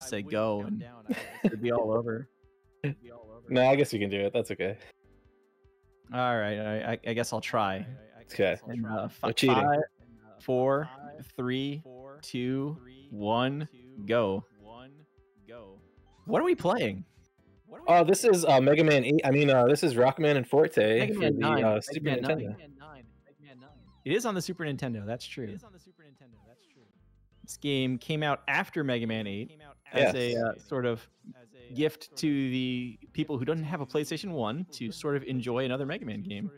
say go and it'd be all over. No, I guess you can do it. That's okay. All right, I guess I'll try. Okay. And, No cheating. 5, 4, 3, 2, 1, go. What are we playing? Oh, this is Mega Man 8. I mean, this is Rockman and Forte Mega for Man 9. the Super Nintendo. It is on the Super Nintendo. That's true. This game came out after Mega Man 8 as a sort of gift to the people who don't have a PlayStation 1 to sort of enjoy another Mega Man game.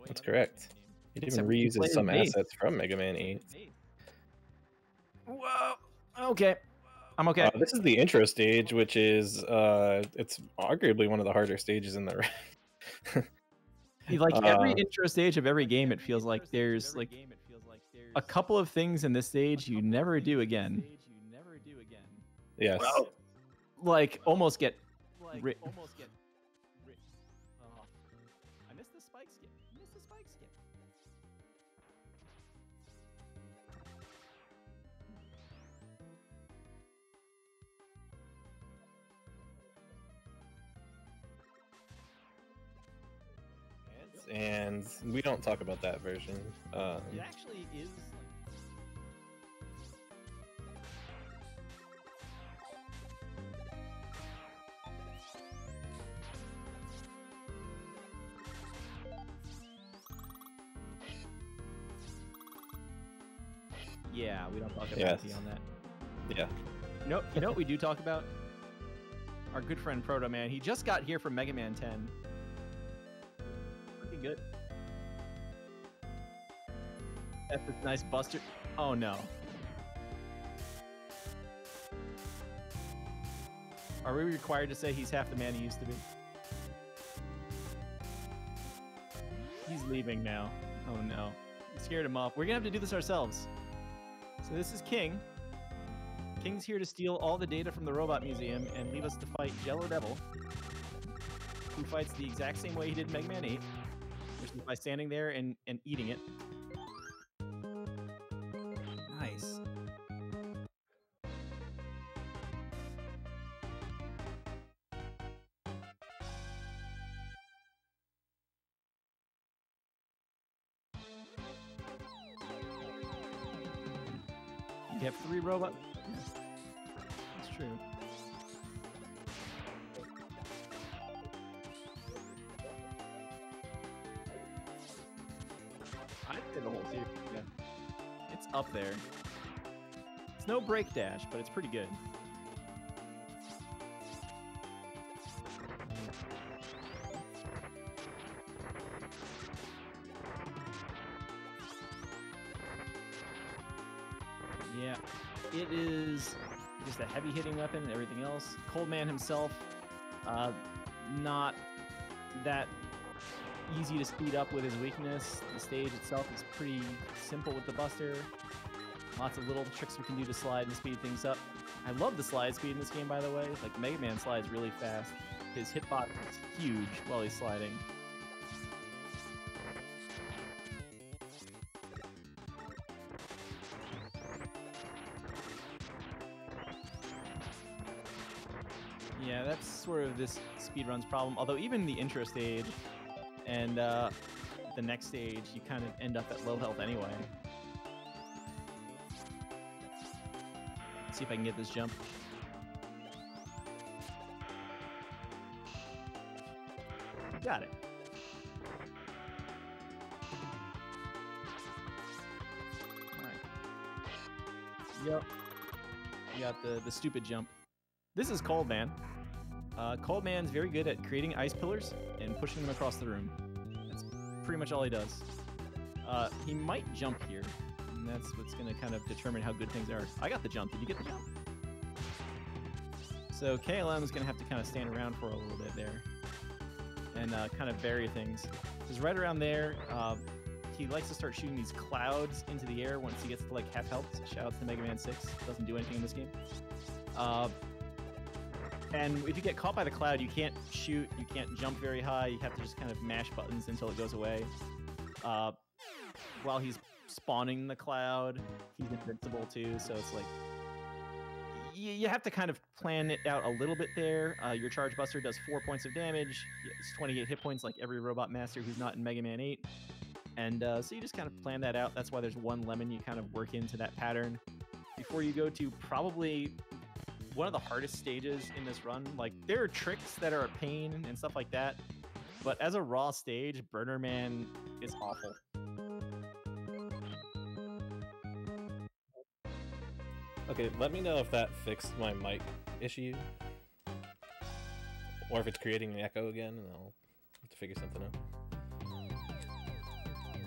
That's correct. It even reuses some assets from Mega Man 8. Whoa. Okay. I'm okay. This is the intro stage, which is it's arguably one of the harder stages in the like every intro stage of every game, it feels like there's like a couple of things in this stage you never do again. Yes. Well, like almost get I missed the spike skip. And we don't talk about that version. It actually is. Yeah, we don't talk about on that. Yeah. You know what we do talk about? Our good friend Proto Man. He just got here from Mega Man 10. Looking good. That's a nice buster. Oh no. Are we required to say he's half the man he used to be? He's leaving now. Oh no. We scared him off. We're gonna have to do this ourselves. So this is King. King's here to steal all the data from the Robot Museum and leave us to fight Jello Devil, who fights the exact same way he did in Mega Man 8, which is by standing there and eating it. Nice. You have 3 robots. That's true. I did the whole series. Yeah. It's up there. It's no break dash, but it's pretty good. Yeah, it is just a heavy hitting weapon and everything else. Cold Man himself, not that easy to speed up with his weakness. The stage itself is pretty simple with the buster. Lots of little tricks we can do to slide and speed things up. I love the slide speed in this game, by the way. Like, Mega Man slides really fast. His hitbox is huge while he's sliding. Yeah, that's sort of this speedrun's problem. Although even the intro stage and the next stage, you kind of end up at low health anyway. Let's see if I can get this jump. Got it. All right. Yep. You got the stupid jump. This is Cold Man. Cold Man's very good at creating ice pillars and pushing them across the room. That's pretty much all he does. He might jump here, and that's what's going to kind of determine how good things are. I got the jump. Did you get the jump? So KLM is going to have to kind of stand around for a little bit there and kind of vary things. Because right around there, he likes to start shooting these clouds into the air once he gets to like half health. Shout out to Mega Man 6. Doesn't do anything in this game. And if you get caught by the cloud, you can't shoot, you can't jump very high, you have to just kind of mash buttons until it goes away. While he's spawning the cloud, he's invincible too, so it's like... you have to kind of plan it out a little bit there. Your Charge Buster does 4 points of damage. It's 28 hit points like every Robot Master who's not in Mega Man 8. And so you just kind of plan that out. That's why there's one lemon. You kind of work into that pattern before you go to probably one of the hardest stages in this run. Like, there are tricks that are a pain and stuff like that. But as a raw stage, Burner Man is awful. Okay, let me know if that fixed my mic issue. Or if it's creating an echo again, and I'll have to figure something out.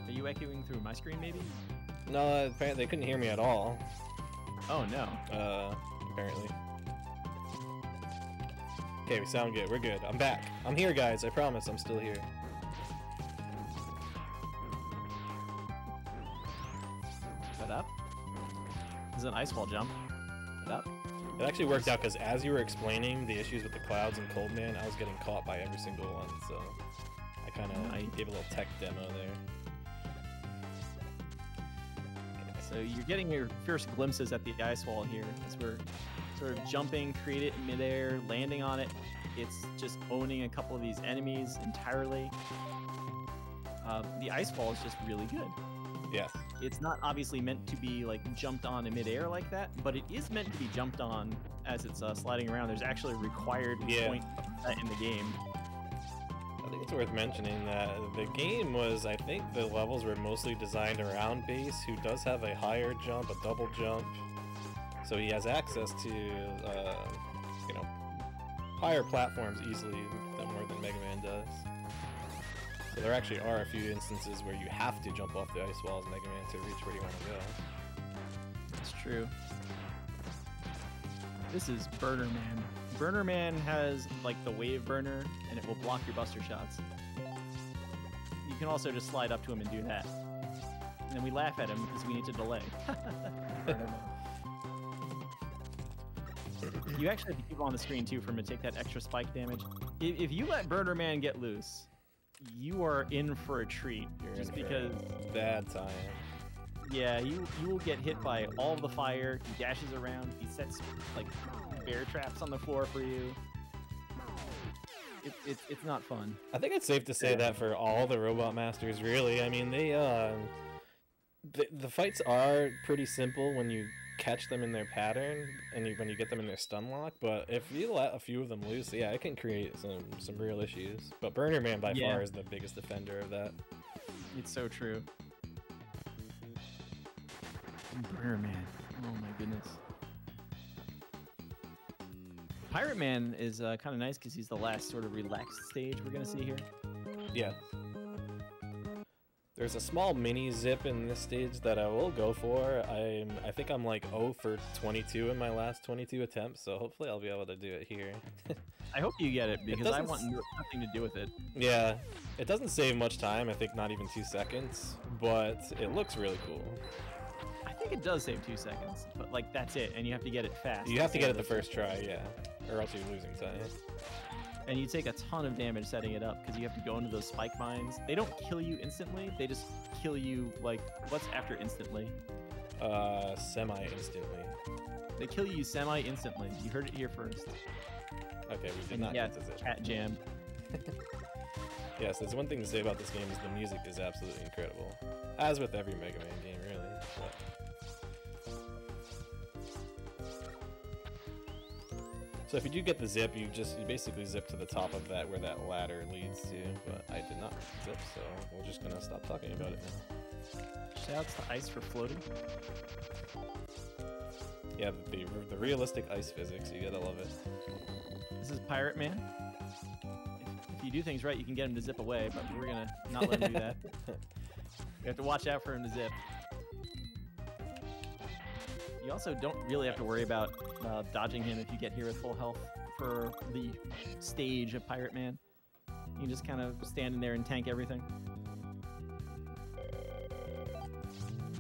Are you echoing through my screen, maybe? No, apparently they couldn't hear me at all. Oh, no. Apparently. Okay, we sound good. We're good. I'm back. I'm here, guys. I promise. I'm still here. Shut up. This is an ice wall jump. Shut up. It actually worked out because as you were explaining the issues with the clouds and Cold Man, I was getting caught by every single one, so I gave a little tech demo there. So you're getting your first glimpses at the ice wall here as we're sort of jumping, create it in midair, landing on it. It's just owning a couple of these enemies entirely. The ice wall is just really good. Yes. It's not obviously meant to be like jumped on in midair like that, but it is meant to be jumped on as it's sliding around. There's actually a required point of that in the game. I think it's worth mentioning that the game was, I think the levels were mostly designed around Bass, who does have a higher jump, a double jump. So he has access to, you know, higher platforms easily more than Mega Man does. So there actually are a few instances where you have to jump off the ice walls in Mega Man to reach where you want to go. That's true. This is Burner Man. Burner Man has like the wave burner, and it will block your buster shots. You can also just slide up to him and do that. And then we laugh at him because we need to delay. You actually have to keep on the screen too for him to take that extra spike damage. If you let Burner Man get loose, you are in for a treat. You're just in for because a bad time. Yeah, you will get hit by all of the fire. He dashes around. He sets like bear traps on the floor for you. It's not fun. I think it's safe to say that for all the Robot Masters, really. I mean, the fights are pretty simple when you catch them in their pattern and when you get them in their stun lock, but if you let a few of them loose, yeah, it can create some real issues. But Burner Man by far is the biggest defender of that. It's so true. Burner Man. Oh my goodness. Pirate Man is kind of nice because he's the last sort of relaxed stage we're going to see here. Yeah. There's a small mini zip in this stage that I will go for. I think I'm like 0 for 22 in my last 22 attempts, so hopefully I'll be able to do it here. I hope you get it because I want nothing to do with it. Yeah, it doesn't save much time, I think not even 2 seconds, but it looks really cool. I think it does save 2 seconds, but like that's it, and you have to get it fast. You have to get it the first try, yeah, or else you're losing time. And you take a ton of damage setting it up because you have to go into those spike mines. They don't kill you instantly, they just kill you, like, what's after instantly? Semi-instantly. They kill you semi-instantly. You heard it here first. Okay, we did not get to it. Cat jam. Yes, there's one thing to say about this game is the music is absolutely incredible. As with every Mega Man game, really. But... So if you do get the zip, you basically zip to the top of that where that ladder leads to, but I did not zip, so we're just gonna stop talking about it now. Shoutouts to Ice for floating. Yeah, the realistic ice physics, you gotta love it. This is Pirate Man. If you do things right, you can get him to zip away, but we're gonna not let him do that. You have to watch out for him to zip. You also don't really have to worry about dodging him if you get here with full health for the stage of Pirate Man. You can just kind of stand in there and tank everything.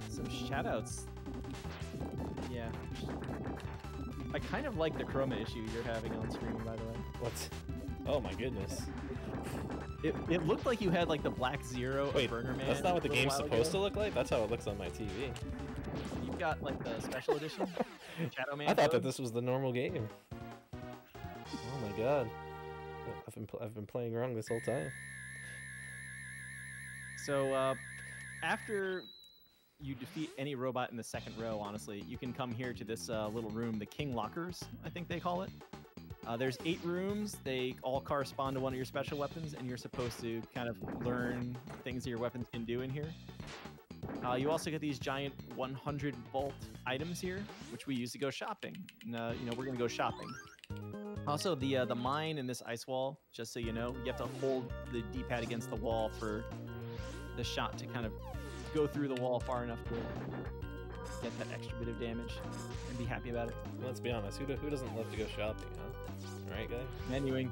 Some shoutouts. Yeah. I kind of like the chroma issue you're having on screen, by the way. What's... Oh my goodness. It looked like you had like the black zero of Burner Man. That's not what the game's supposed to look like? That's how it looks on my TV. You've got like the special edition? Shadow Man. I thought that code. this was the normal game. Oh my god. I've been playing wrong this whole time. So after you defeat any robot in the second row, honestly, you can come here to this little room, the King Lockers, I think they call it. There's 8 rooms. They all correspond to one of your special weapons, and you're supposed to kind of learn things that your weapons can do in here. You also get these giant 100-volt items here, which we use to go shopping. And, you know, we're going to go shopping. Also, the mine in this ice wall, just so you know, you have to hold the D-pad against the wall for the shot to kind of go through the wall far enough to get that extra bit of damage and be happy about it. Let's be honest, who doesn't love to go shopping, huh? Right, guys? Menuing.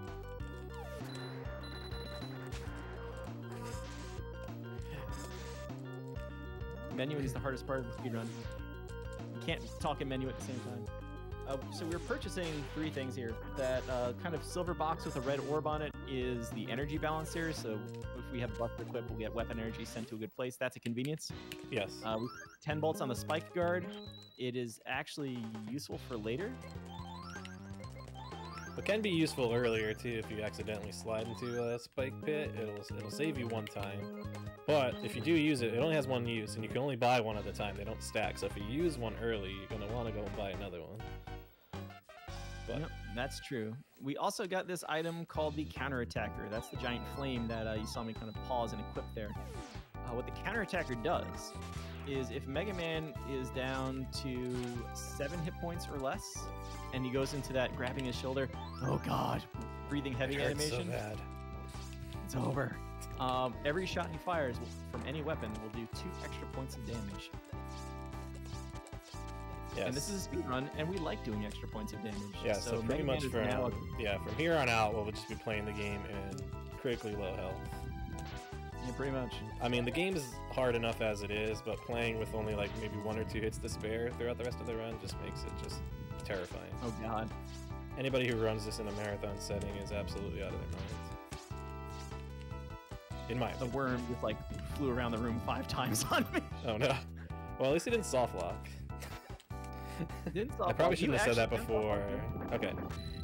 Menuing is the hardest part of the speedrun. You can't talk and menu at the same time. So we're purchasing 3 things here. That kind of silver box with a red orb on it is the energy balancer. So if we have Buster equipped, we'll get weapon energy sent to a good place. That's a convenience. Yes. We 10 bolts on the spike guard. It is actually useful for later. It can be useful earlier too if you accidentally slide into a spike pit. It'll save you one time. But if you do use it, it only has one use, and you can only buy one at a time. They don't stack. So if you use one early, you're gonna want to go and buy another one. But Yep, that's true. We also got this item called the Counterattacker. That's the giant flame that you saw me kind of pause and equip there. What the Counterattacker does is if Mega Man is down to 7 hit points or less, and he goes into that grabbing his shoulder, oh god, breathing heavy it hurts animation, so bad. it's over. Every shot he fires from any weapon will do 2 extra points of damage. Yes. And this is a speedrun, and we like doing extra points of damage. Yeah, so pretty Mega Man much is now from here on out, we'll just be playing the game in critically low health. yeah, pretty much. I mean, the game is hard enough as it is, but playing with only like maybe 1 or 2 hits to spare throughout the rest of the run just makes it just terrifying. Oh god. Anybody who runs this in a marathon setting is absolutely out of their minds. In my The opinion. worm just like flew around the room 5 times on me. Oh no. Well, at least it didn't soft lock. Didn't I probably shouldn't have said that before. Okay.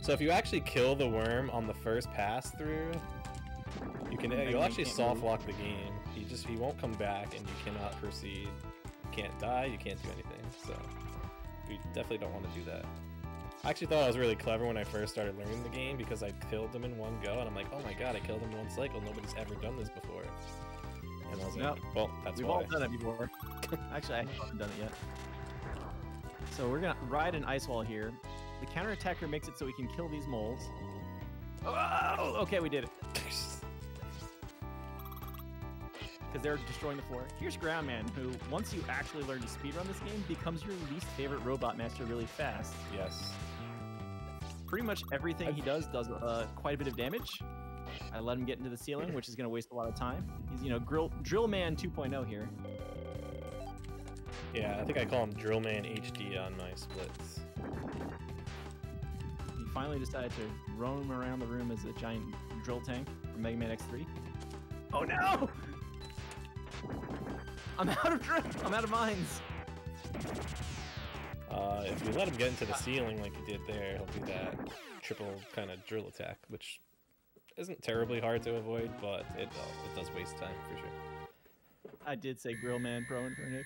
So if you actually kill the worm on the first pass through, you'll actually soft lock the game. He won't come back, and you cannot proceed. You can't die. You can't do anything. So you definitely don't want to do that. I actually thought I was really clever when I first started learning the game because I killed him in one go, and I'm like, oh my god, I killed him in one cycle. Nobody's ever done this before. And I was like, well, that's We've why. all done it before. Actually, I haven't done it yet. So we're gonna ride an ice wall here. The Counterattacker makes it so we can kill these moles. Oh, okay, we did it. Because they're destroying the floor. Here's Ground Man, who, once you actually learn to speedrun this game, becomes your least favorite robot master really fast. Yes. Pretty much everything he does quite a bit of damage. I let him get into the ceiling, which is going to waste a lot of time. He's, you know, Drill Man 2.0 here. Yeah, I think I call him Drill Man HD on my splits. He finally decided to roam around the room as a giant drill tank from Mega Man X3. Oh no! I'm out of drill. I'm out of mines. If you let him get into the ceiling like you did there, he'll do that triple kind of drill attack, which isn't terribly hard to avoid, but it does waste time for sure. I did say Grill Man Pro and Nick.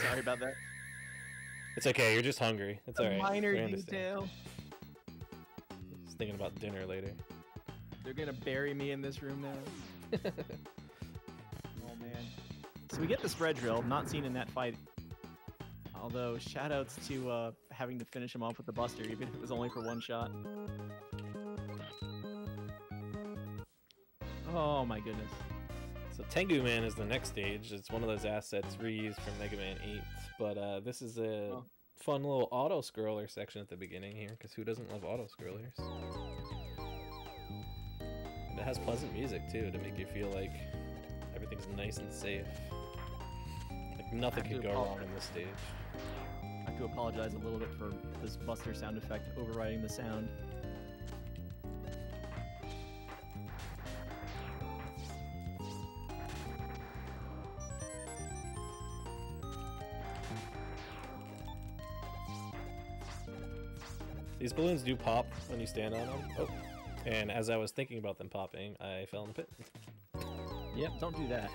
Sorry about that. It's okay, you're just hungry. It's alright. Minor We understand. detail. Just thinking about dinner later. They're gonna bury me in this room now. Oh man. So we get the spread drill, not seen in that fight. Although shoutouts to having to finish him off with the Buster, even if it was only for 1 shot. Oh my goodness. So Tengu Man is the next stage. It's one of those assets reused from Mega Man 8, but this is a fun little auto-scroller section at the beginning here, because who doesn't love auto-scrollers? And it has pleasant music too, to make you feel like everything's nice and safe. Like nothing could go wrong in this stage. I have to apologize a little bit for this Buster sound effect overriding the sound. These balloons do pop when you stand on them. Oh. And as I was thinking about them popping, I fell in the pit. Yep, don't do that.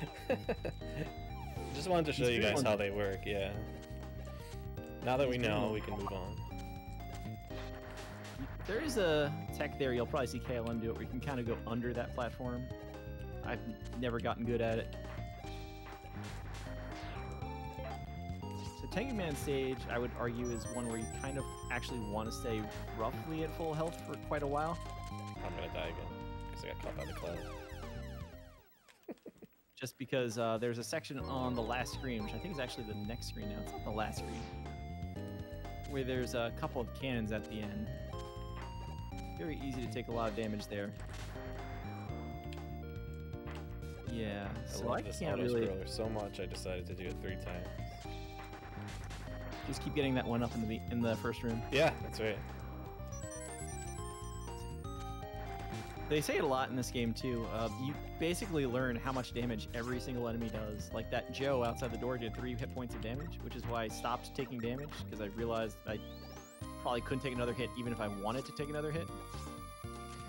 Just wanted to show you guys how they work, yeah. Now that we know, we can move on. There is a tech there, you'll probably see KLM do it, where you can kind of go under that platform. I've never gotten good at it. So Tengu Man stage, I would argue, is one where you kind of actually want to stay roughly at full health for quite a while. I'm gonna die again, because I got caught by the cloud. Just because there's a section on the last screen, which I think is actually the next screen now. It's not the last screen. Where there's a couple of cannons at the end. Very easy to take a lot of damage there. Yeah, so I this can't auto really... scroller so much I decided to do it 3 times. Just keep getting that one up in the first room. Yeah, that's right. They say it a lot in this game too. You basically learn how much damage every single enemy does. Like that Joe outside the door did 3 hit points of damage, which is why I stopped taking damage, because I realized I probably couldn't take another hit even if I wanted to take another hit.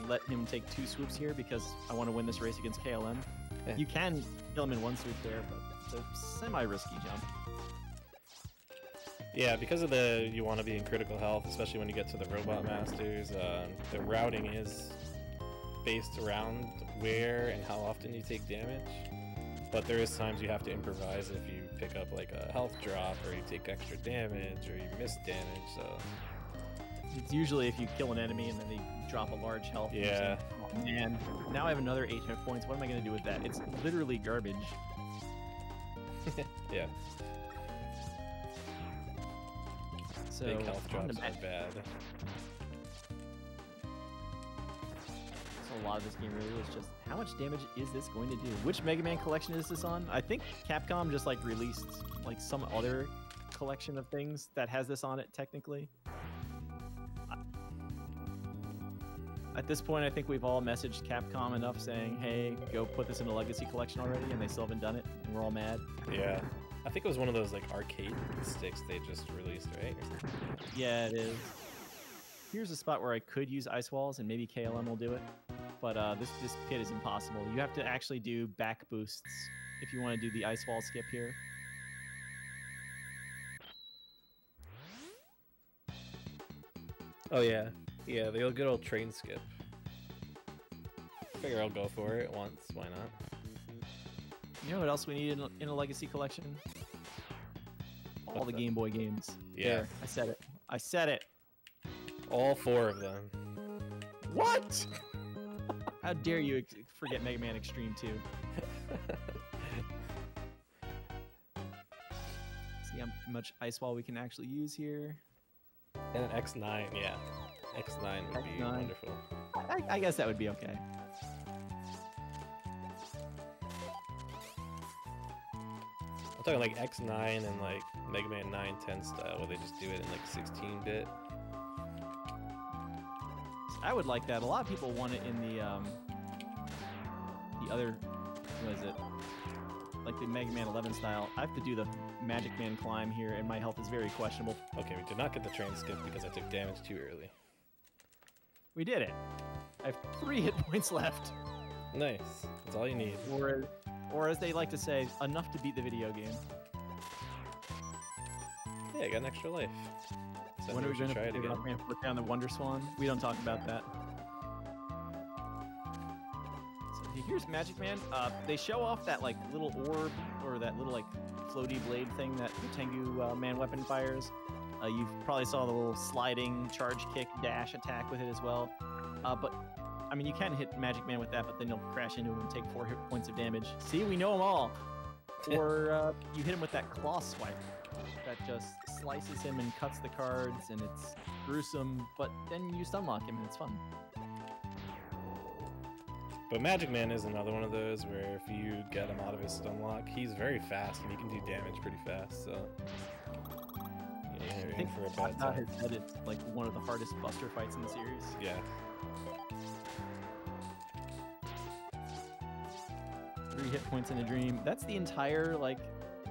Let him take 2 swoops here because I want to win this race against KLM. Yeah. You can kill him in 1 swoop there, but it's a semi-risky jump. Yeah, because of you want to be in critical health, especially when you get to the robot masters. The routing is based around where and how often you take damage, but there is times you have to improvise if you pick up like a health drop, or you take extra damage, or you miss damage. So it's usually if you kill an enemy and then they drop a large health. Yeah. Oh man, now I have another 8 hit points. What am I going to do with that? It's literally garbage. Yeah. So big health drops are bad. So a lot of this game really is just how much damage is this going to do? Which Mega Man collection is this on? I think Capcom just like released like some other collection of things that has this on it technically. At this point, I think we've all messaged Capcom enough saying, hey, go put this in a Legacy collection already, and they still haven't done it, and we're all mad. Yeah. I think it was one of those like arcade sticks they just released, right? Yeah, it is. Here's a spot where I could use ice walls, and maybe KLM will do it. But this pit is impossible. You have to actually do back boosts if you want to do the ice wall skip here. Oh yeah. Yeah, the good old train skip. Figure I'll go for it once, why not? You know what else we need in a Legacy collection? All the Game Boy games. Yeah. There, I said it. I said it. All 4 of them. What? How dare you forget Mega Man Extreme 2? See how much ice wall we can actually use here. And an X9, yeah. X9 would be wonderful. I guess that would be okay. I'm talking like X9 and like Mega Man 910 style, where they just do it in like 16-bit. I would like that. A lot of people want it in the other, what is it? Like the Mega Man 11 style. I have to do the Magic Man climb here, and my health is very questionable. Okay, we did not get the train skip because I took damage too early. We did it. I have 3 hit points left. Nice. That's all you need. Or as they like to say, enough to beat the video game. Yeah, I got an extra life. So when are we going to try it again? Rockman Forte down the Wonder Swan? We don't talk about that. So here's Magic Man. They show off that like little orb or that little like floaty blade thing that the Tengu Man weapon fires. You probably saw the little sliding charge kick dash attack with it as well. But I mean, you can hit Magic Man with that, but then you'll crash into him and take 4 hit points of damage. See, we know them all. Or you hit him with that claw swipe that just slices him and cuts the cards, and it's gruesome, but then you stunlock him and it's fun. But Magic Man is another one of those where if you get him out of his stunlock, he's very fast and he can do damage pretty fast, so yeah, you're in for a bad time. His head, it's like one of the hardest buster fights in the series. Yeah. 3 hit points in a dream. That's the entire like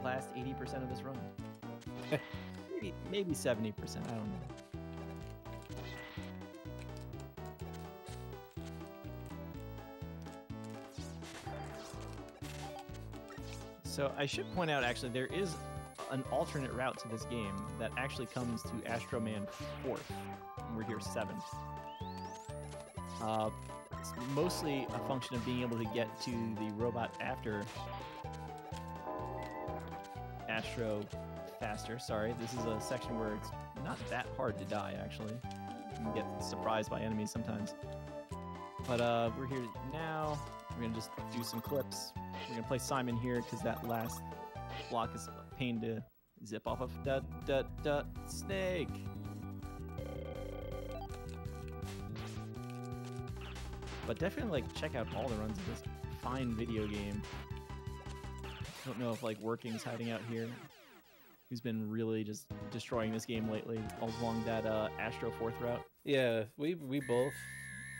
last 80% of this run. maybe 70%. I don't know. So I should point out, actually, there is an alternate route to this game that actually comes to Astro Man 4th, and we're here 7th. It's mostly a function of being able to get to the robot after Astro faster. Sorry, this is a section where it's not that hard to die, actually. You can get surprised by enemies sometimes. But we're here now. We're going to just do some clips. We're going to play Simon here because that last block is a pain to zip off of. Snake! But definitely check out all the runs of this fine video game. I don't know if Working's hiding out here, who's been really just destroying this game lately along that Astro 4th route. Yeah, we both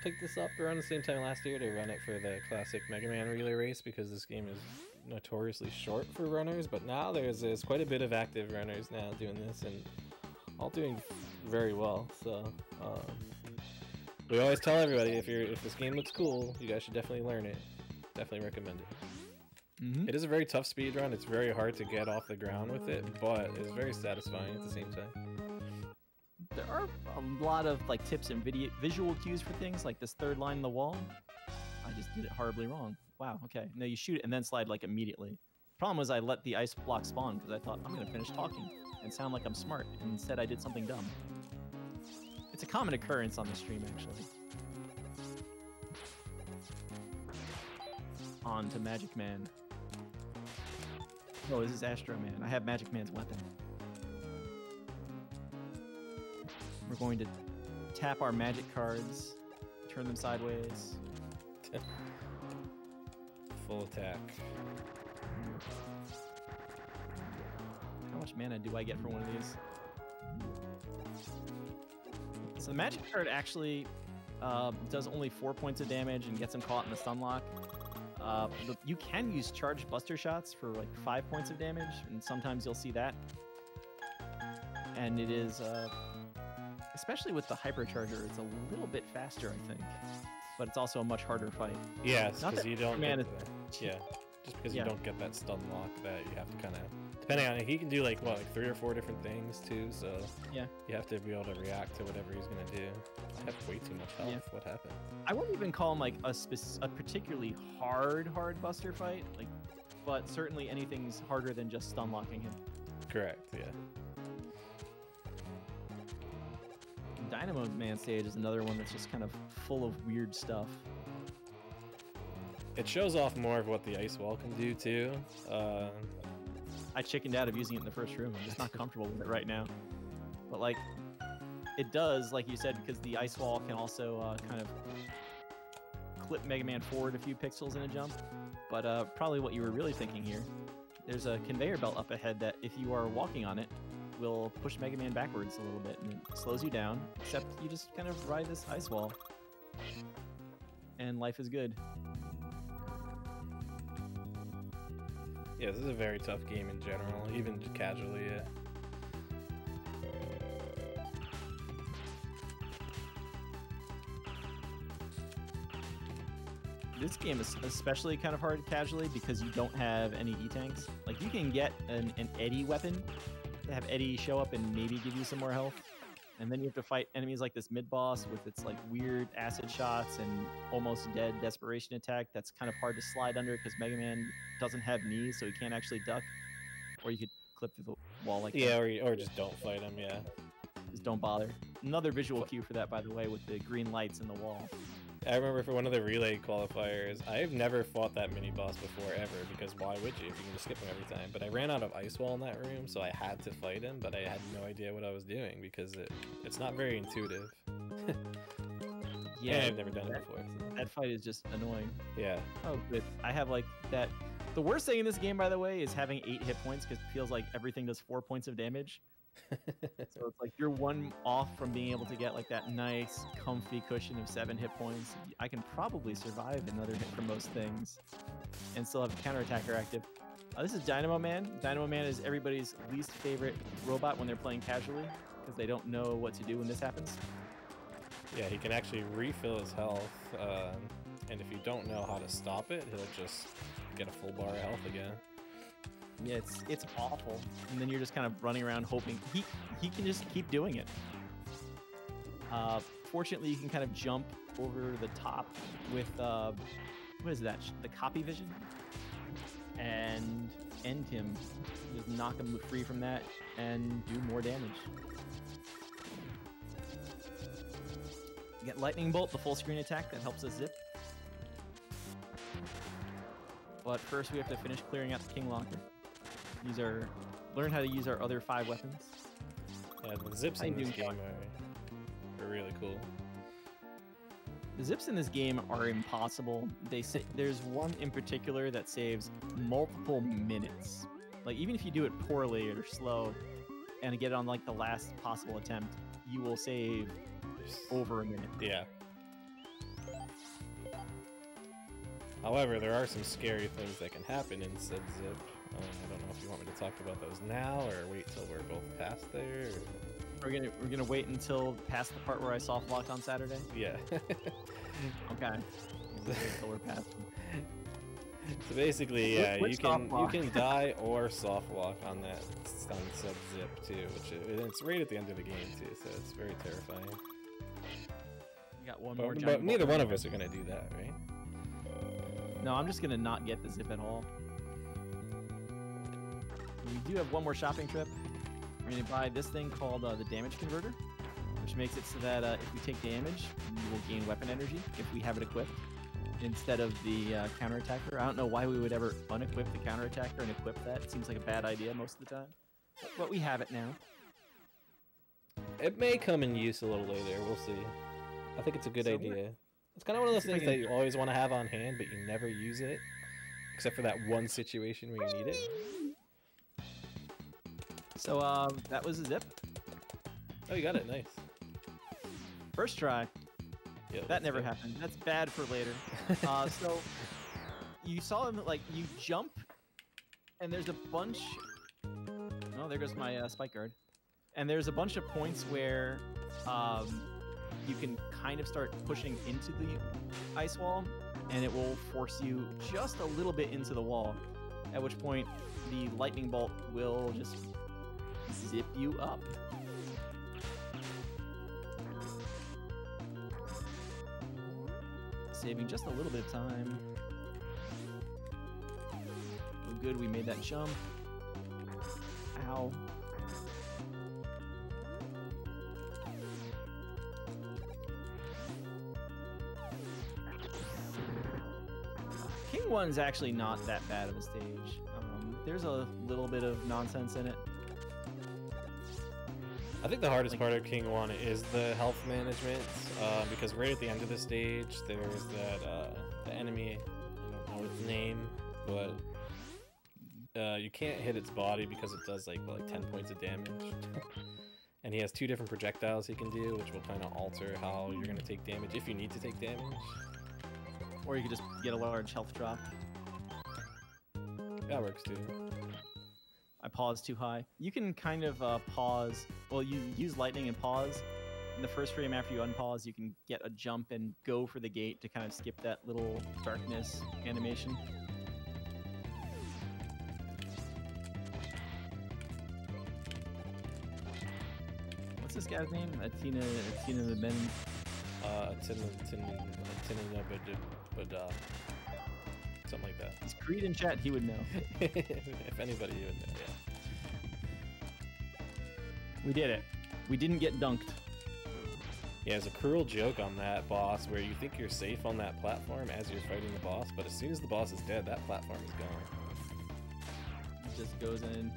picked this up around the same time last year to run it for the classic Mega Man relay race because this game is notoriously short for runners, but now there's quite a bit of active runners now doing this and all doing very well. So we always tell everybody if this game looks cool, you guys should definitely learn it. Definitely recommend it. Mm-hmm. It is a very tough speed run. It's very hard to get off the ground with it, but it's very satisfying at the same time. There are a lot of tips and visual cues for things, like this third line in the wall. I just did it horribly wrong. Wow, okay. No, you shoot it and then slide immediately. Problem was I let the ice block spawn because I thought I'm going to finish talking and sound like I'm smart, and instead I did something dumb. It's a common occurrence on the stream, actually. On to Magic Man. Oh, this is Astro Man. I have Magic Man's weapon. We're going to tap our magic cards, turn them sideways. Full attack. How much mana do I get for one of these? So the magic card actually does only 4 points of damage and gets him caught in the stun lock. You can use charged buster shots for 5 points of damage, and sometimes you'll see that. And it is, especially with the hypercharger, it's a little bit faster, I think. But it's also a much harder fight. Yeah, because you don't get just because you don't get that stun lock that you have to kind of, depending on it, he can do 3 or 4 different things too, so yeah, you have to be able to react to whatever he's gonna do. I have way too much health. Yeah. What happened? I wouldn't even call him a particularly hard buster fight, but certainly anything's harder than just stun locking him. Correct, yeah. Dynamo Man stage is another one that's just kind of full of weird stuff. It shows off more of what the ice wall can do too. I chickened out of using it in the first room. I'm just not comfortable with it right now. But it does, like you said, because the ice wall can also kind of clip Mega Man forward a few pixels in a jump. But probably what you were really thinking here, there's a conveyor belt up ahead that if you are walking on it, will push Mega Man backwards a little bit, and it slows you down, except you just kind of ride this ice wall. And life is good. Yeah, this is a very tough game in general, even casually, yeah. This game is especially kind of hard casually because you don't have any E-tanks. You can get an Eddie weapon, to have Eddie show up and maybe give you some more health. And then you have to fight enemies like this mid-boss with its weird acid shots and almost dead desperation attack that's kind of hard to slide under because Mega Man doesn't have knees, so he can't actually duck. Or you could clip through the wall yeah, or just don't fight him, yeah. Just don't bother. Another visual cue for that, by the way, with the green lights in the wall. I remember for one of the relay qualifiers, I've never fought that mini boss before ever, because why would you if you can just skip him every time? But I ran out of ice wall in that room, so I had to fight him, but I had no idea what I was doing because it's not very intuitive. Yeah, I've never done it before. So. That fight is just annoying. Yeah. Oh, good. I have that. The worst thing in this game, by the way, is having 8 hit points because it feels like everything does 4 points of damage. So it's you're one off from being able to get that nice comfy cushion of 7 hit points. I can probably survive another hit for most things and still have a counterattacker active. This is Dynamo Man. Dynamo Man is everybody's least favorite robot when they're playing casually because they don't know what to do when this happens. Yeah, he can actually refill his health, and if you don't know how to stop it, he'll just get a full bar of health again. Yeah, it's awful. And then you're just kind of running around hoping he can just keep doing it. Fortunately, you can kind of jump over the top with what is that? The copy vision, and end him. Just knock him free from that and do more damage. You get lightning bolt, the full screen attack that helps us zip. But first, we have to finish clearing out the King Locker. Learn how to use our other 5 weapons. Yeah, the zips in this game are really cool. The zips in this game are impossible. They say there's one in particular that saves multiple minutes. Like, even if you do it poorly or slow and get it on like the last possible attempt, you will save over a minute. Yeah. However, there are some scary things that can happen in said zip. I don't know if you want me to talk about those now or wait till we're both past there. Or... We're gonna wait until past the part where I soft locked on Saturday. Yeah. Okay. Until we're past them. So basically, yeah, Which you can die or soft lock on that stun sub zip too, it's right at the end of the game too, so it's very terrifying. You got one more. But neither one of us are gonna do that, right? No, I'm just gonna not get the zip at all. We do have one more shopping trip. We're gonna buy this thing called the damage converter, which makes it so that if we take damage, we will gain weapon energy if we have it equipped, instead of the counterattacker. I don't know why we would ever unequip the counterattacker and equip that. It seems like a bad idea most of the time. But we have it now. It may come in use a little later, we'll see. I think it's a good idea. It's kind of one of those things that you always want to have on hand, but you never use it. Except for that one situation where you need it. So, that was a zip. Oh, you got it, nice. First try. Yeah, that never happened. That's bad for later. So, you saw him, like, you jump, and there's a bunch... Oh, there goes my spike guard. And there's a bunch of points where you can kind of start pushing into the ice wall, and it will force you just a little bit into the wall, at which point the lightning bolt will just zip you up. Saving just a little bit of time. Oh good, we made that jump. Ow. King 1's actually not that bad of a stage. There's a little bit of nonsense in it. I think the hardest part of King 1 is the health management, because right at the end of the stage, there's that the enemy, I don't know its name, but you can't hit its body because it does like 10 points of damage. And he has 2 different projectiles he can do, which will kind of alter how you're going to take damage, if you need to take damage. Or you could just get a large health drop. That works too. I paused too high. You can kind of pause. Well, you use lightning and pause. In the first frame after you unpause, you can get a jump and go for the gate to kind of skip that little darkness animation. What's this guy's name? Atina the Ben. Something like that. He's Creed in chat, he would know. If anybody, you would know, yeah. We did it. We didn't get dunked. Yeah, there's a cruel joke on that boss where you think you're safe on that platform as you're fighting the boss, but as soon as the boss is dead, that platform is gone. It just goes in.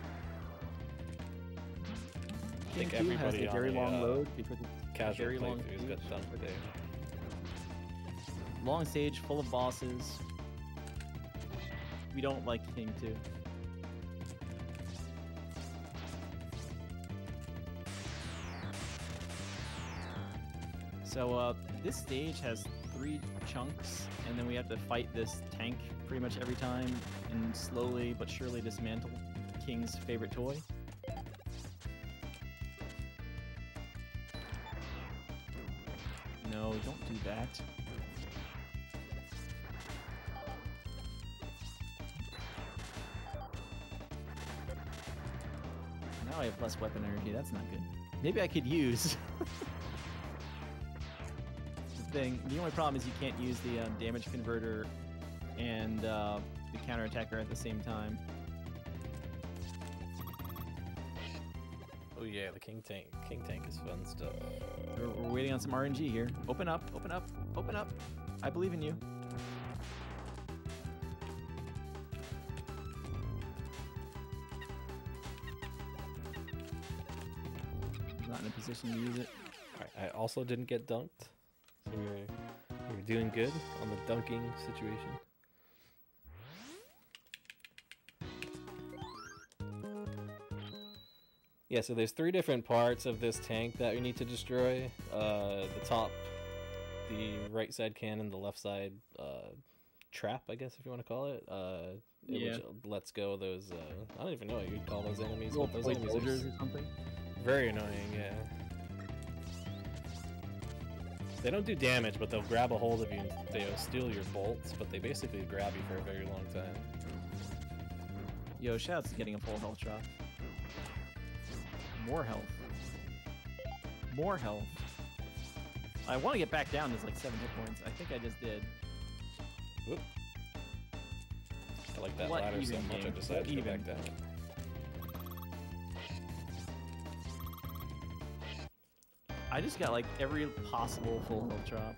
I think everybody has a very long load because it's casual very long playthroughs got dunked there. Long stage full of bosses. We don't like King 2. So this stage has 3 chunks, and then we have to fight this tank pretty much every time, and slowly but surely dismantle King's favorite toy. No, don't do that. Now I have less weapon energy. That's not good. Maybe I could use... the thing. The only problem is you can't use the damage converter and the counterattacker at the same time. Oh yeah, the King Tank. King Tank is fun stuff. We're waiting on some RNG here. Open up, open up, open up. I believe in you. Not in a position to use it. Alright, I also didn't get dunked. So we're doing good on the dunking situation. Yeah, so there's 3 different parts of this tank that we need to destroy. The top, the right side cannon, the left side trap, I guess if you want to call it. Yeah. Which lets go of those, I don't even know what you'd call those enemies. Little But those enemies soldiers are or something. very annoying, yeah. They don't do damage, but they'll grab a hold of you and they'll steal your bolts, but they basically grab you for a very long time. Yo, shouts to getting a full health drop. More health. More health. I want to get back down. There's like 7 hit points. I think I just did. Whoop. I like that What ladder so even much I game? decided What to go even? back down. I just got like every possible full health drop.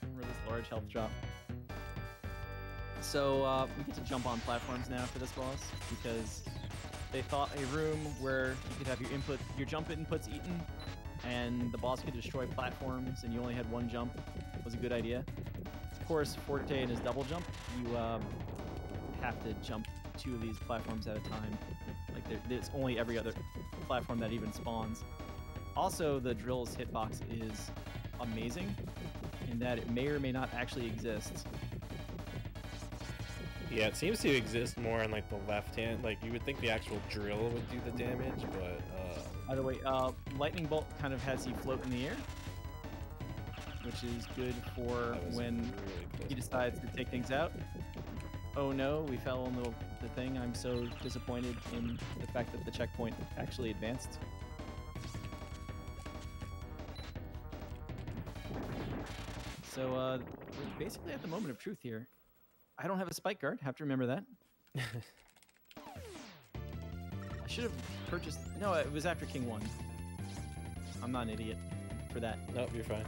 Or this large health drop. So we get to jump on platforms now for this boss because they thought a room where you could have your jump inputs eaten, and the boss could destroy platforms, and you only had 1 jump was a good idea. Of course, Forte and his double jump, you have to jump 2 of these platforms at a time. Like there's only every other platform that even spawns. Also, the drill's hitbox is amazing in that it may or may not actually exist. Yeah, it seems to exist more in like the left hand. Like you would think the actual drill would do the damage, but By the way, lightning bolt kind of has you float in the air, which is good for that was when really close. he decides to take things out. Oh no, we fell on the thing. I'm so disappointed in the fact that the checkpoint actually advanced. So we're basically at the moment of truth here. I don't have a spike guard. Have to remember that. I should have purchased. No, it was after King 1. I'm not an idiot for that. Nope, you're fine.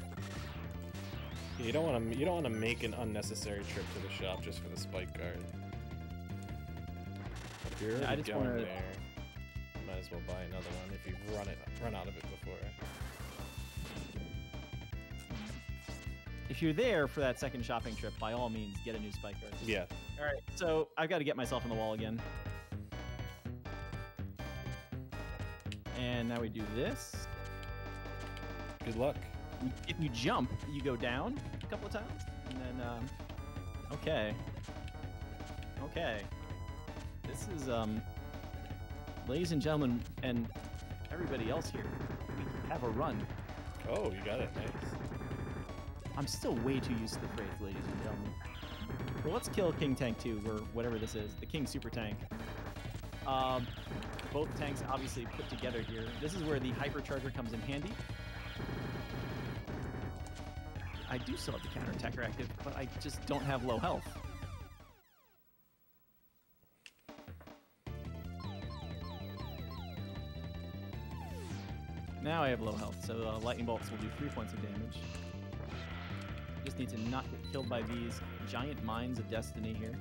You don't want to make an unnecessary trip to the shop just for the spike guard. If you're Yeah, I already just going wanna- there, you might as well buy another one if you've run out of it before. If you're there for that second shopping trip, by all means, get a new spike guard. Yeah. All right, so I've got to get myself on the wall again. And now we do this. Good luck. If you jump, you go down a couple of times, and then okay. This is ladies and gentlemen, and everybody else here, we have a run. Oh, you got it. Nice. I'm still way too used to the phrase, ladies and gentlemen. Well, let's kill King Tank 2, or whatever this is, the King Super Tank. Both tanks obviously put together here. This is where the hypercharger comes in handy. I do still have the counterattacker active, but I just don't have low health. Now I have low health, so lightning bolts will do 3 points of damage. Just need to not get killed by these giant mines of destiny here.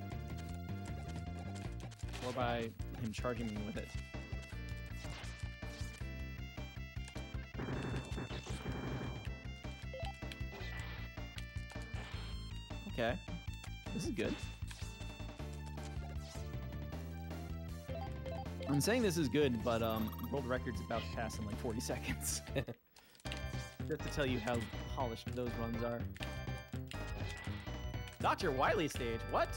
Or by him charging me with it. Okay. This is good. I'm saying this is good, but world record's about to pass in like 40 seconds. Just to tell you how polished those runs are. Dr. Wily stage, what?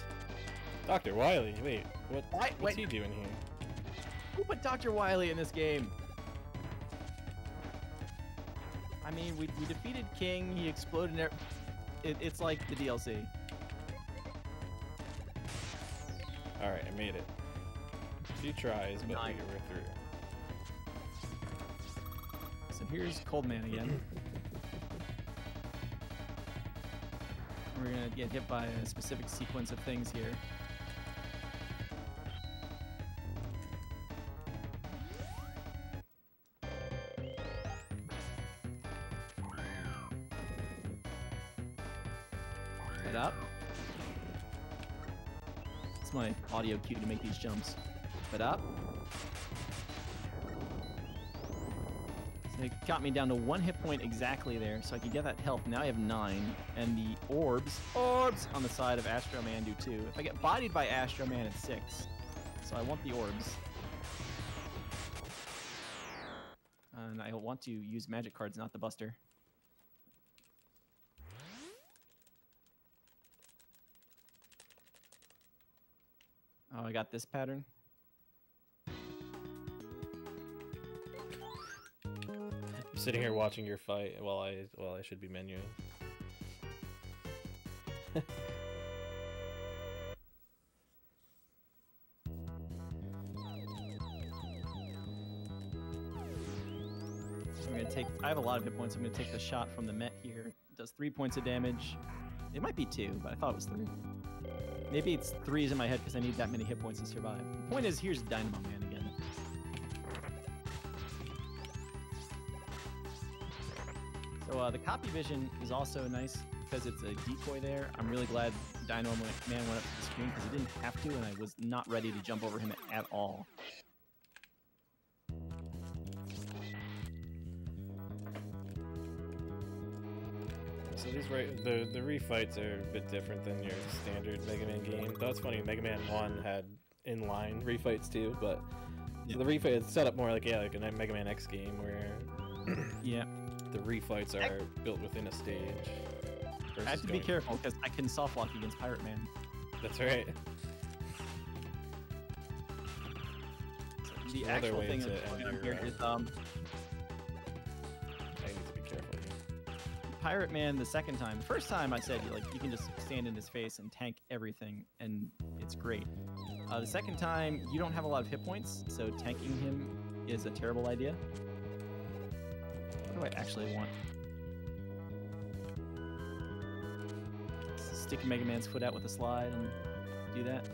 Dr. Wily, wait, what's wait. he doing here? Who put Dr. Wily in this game? I mean, we defeated King, he exploded in it's like the DLC. Alright, I made it. A few tries, but Nice. we were through. So here's Cold Man again. We're gonna get hit by a specific sequence of things here. Head up. It's my audio cue to make these jumps. Head up. So it got me down to 1 hit point exactly there, so I could get that health. Now I have 9, and the orbs on the side of Astro Man do too. If I get bodied by Astro Man, it's 6. So I want the orbs. And I want to use magic cards, not the Buster. Oh, I got this pattern. I'm sitting here watching your fight while I should be menuing. I'm gonna take. I have a lot of hit points. I'm gonna take the shot from the Met here. It does 3 points of damage. It might be 2, but I thought it was 3. Maybe it's 3s in my head because I need that many hit points to survive. The point is, here's Dynamo Man again. So the copy vision is also nice because it's a decoy there. I'm really glad Dynamo Man went up to the screen because he didn't have to, and I was not ready to jump over him at all. So these the refights are a bit different than your standard Mega Man game. Though it's funny, Mega Man 1 had inline refights too, but so the refight is set up more like like a Mega Man X game where the refights are built within a stage. I have to be careful because I can soft lock against Pirate Man. That's right. So the actual thing I'm here is I need to be careful here. Pirate Man the second time. The first time I said you can just stand in his face and tank everything and it's great. The second time you don't have a lot of hit points, so tanking him is a terrible idea. What do I actually want? Stick Mega Man's foot out with a slide and do that.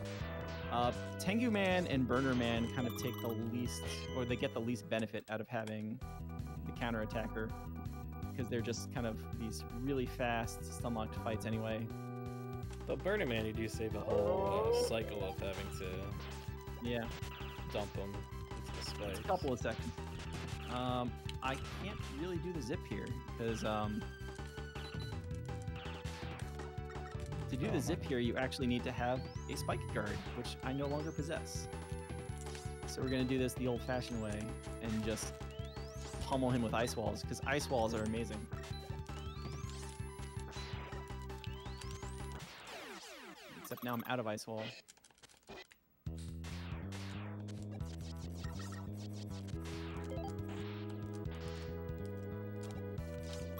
Tengu Man and Burner Man kind of take the least, or they get the least benefit out of having the counter attacker because they're just kind of these really fast stun-locked fights anyway. But Burner Man, you do save a whole cycle of having to dump them into the spikes. It's a couple of seconds. I can't really do the zip here because to do the zip here, you actually need to have a spike guard, which I no longer possess. So we're going to do this the old-fashioned way and just pummel him with ice walls, because ice walls are amazing. Except now I'm out of ice wall.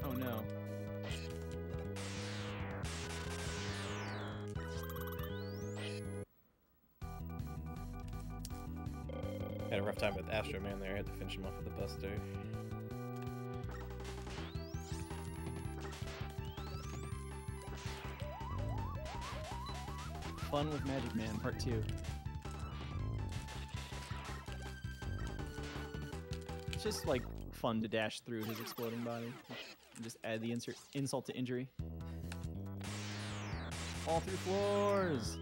Oh no. Had a rough time with Astro Man there. I had to finish him off with a Buster. Fun with Magic Man, Part 2. It's just like fun to dash through his exploding body. And just add the insult to injury. All 3 floors!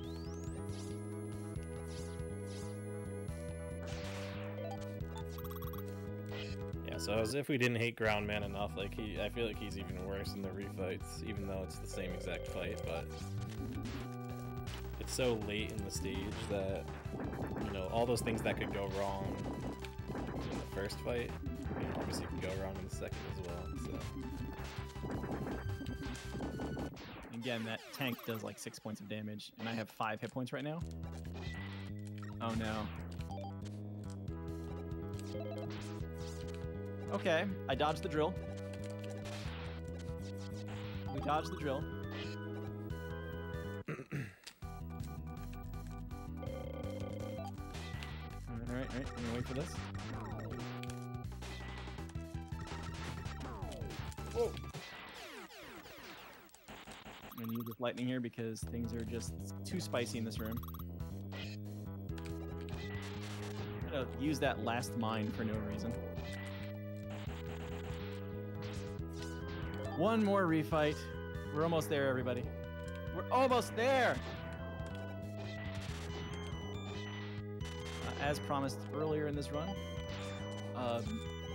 So as if we didn't hate Ground Man enough, like I feel like he's even worse in the refights, even though it's the same exact fight, but it's so late in the stage that, you know, all those things that could go wrong in the first fight, obviously can go wrong in the second as well, so. Again, that tank does like 6 points of damage, and I have 5 hit points right now. Oh no. Okay, I dodged the drill. We dodged the drill. Alright, I'm gonna wait for this. Whoa. I'm gonna use this lightning here because things are just too spicy in this room. I'm gonna use that last mine for no reason. One more refight. We're almost there, everybody. We're almost there! As promised earlier in this run,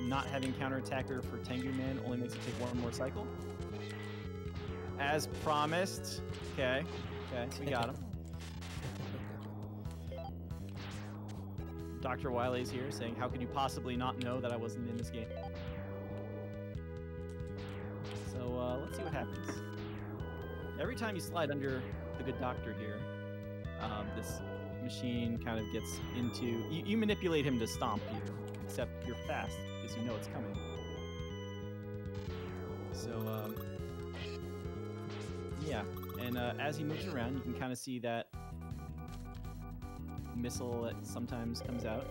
not having counterattacker for Tengu Man only makes it take one more cycle. As promised. Okay, we got him. Dr. Wiley's here saying, how could you possibly not know that I wasn't in this game? So let's see what happens. Every time you slide under the good doctor here, this machine kind of gets into... You manipulate him to stomp you, except you're fast because you know it's coming. So, yeah. And as he moves around, you can kind of see that missile that sometimes comes out.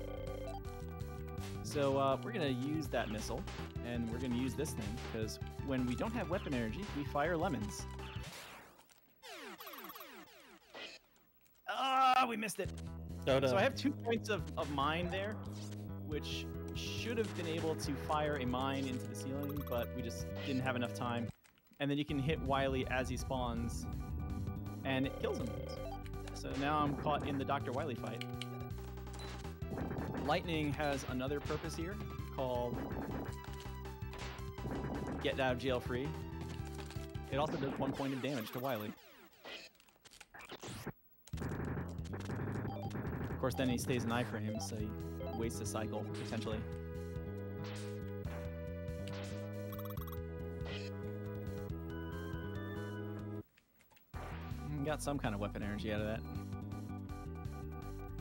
So we're going to use that missile, and we're going to use this thing, because when we don't have weapon energy, we fire lemons. Ah, we missed it. Oh, no. So I have 2 points of mine there, which should have been able to fire a mine into the ceiling, but we just didn't have enough time. And then you can hit Wily as he spawns, and it kills him. So now I'm caught in the Dr. Wily fight. Lightning has another purpose here, called get out of jail free. It also does 1 point of damage to Wily. Of course, then he stays in iframe, so he wastes a cycle, potentially. Got some kind of weapon energy out of that.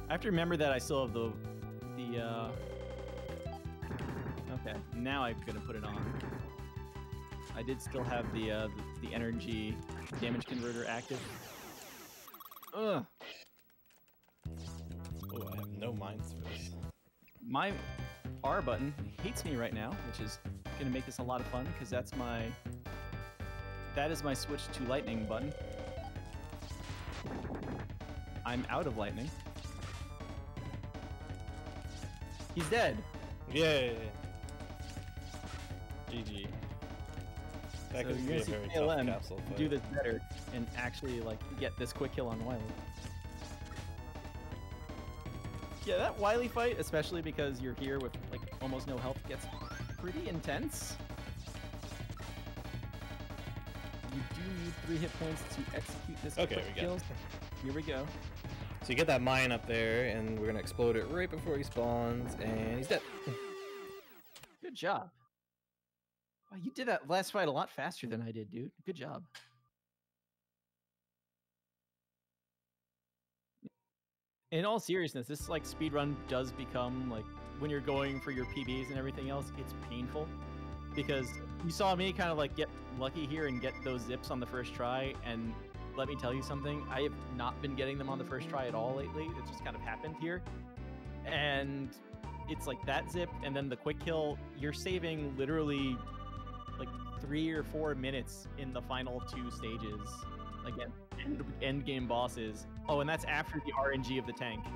I have to remember that I still have the okay, now I'm gonna put it on. I did still have the energy damage converter active. Ugh. Oh, I have no mines for this. My R button hates me right now, which is gonna make this a lot of fun because that is my switch to lightning button. I'm out of lightning. He's dead. Yay. GG. That So could you're be a gonna see very tough KLM capsule fight. do this better and actually like get this quick kill on Wily. Yeah, that Wily fight, especially because you're here with like almost no health, gets pretty intense. You do need 3 hit points to execute this Okay, quick we got kill. it. Here we go. So you get that mine up there, and we're gonna explode it right before he spawns, and he's dead. Good job. Wow, you did that last fight a lot faster than I did, dude. Good job. In all seriousness, this like speedrun does become like when you're going for your PBs and everything else, it's painful because you saw me kind of like get lucky here and get those zips on the first try, and let me tell you something, I have not been getting them on the first try at all lately. It just kind of happened here. And it's like that zip and then the quick kill, you're saving literally like 3 or 4 minutes in the final 2 stages. Again, end game bosses. Oh, and that's after the RNG of the tank.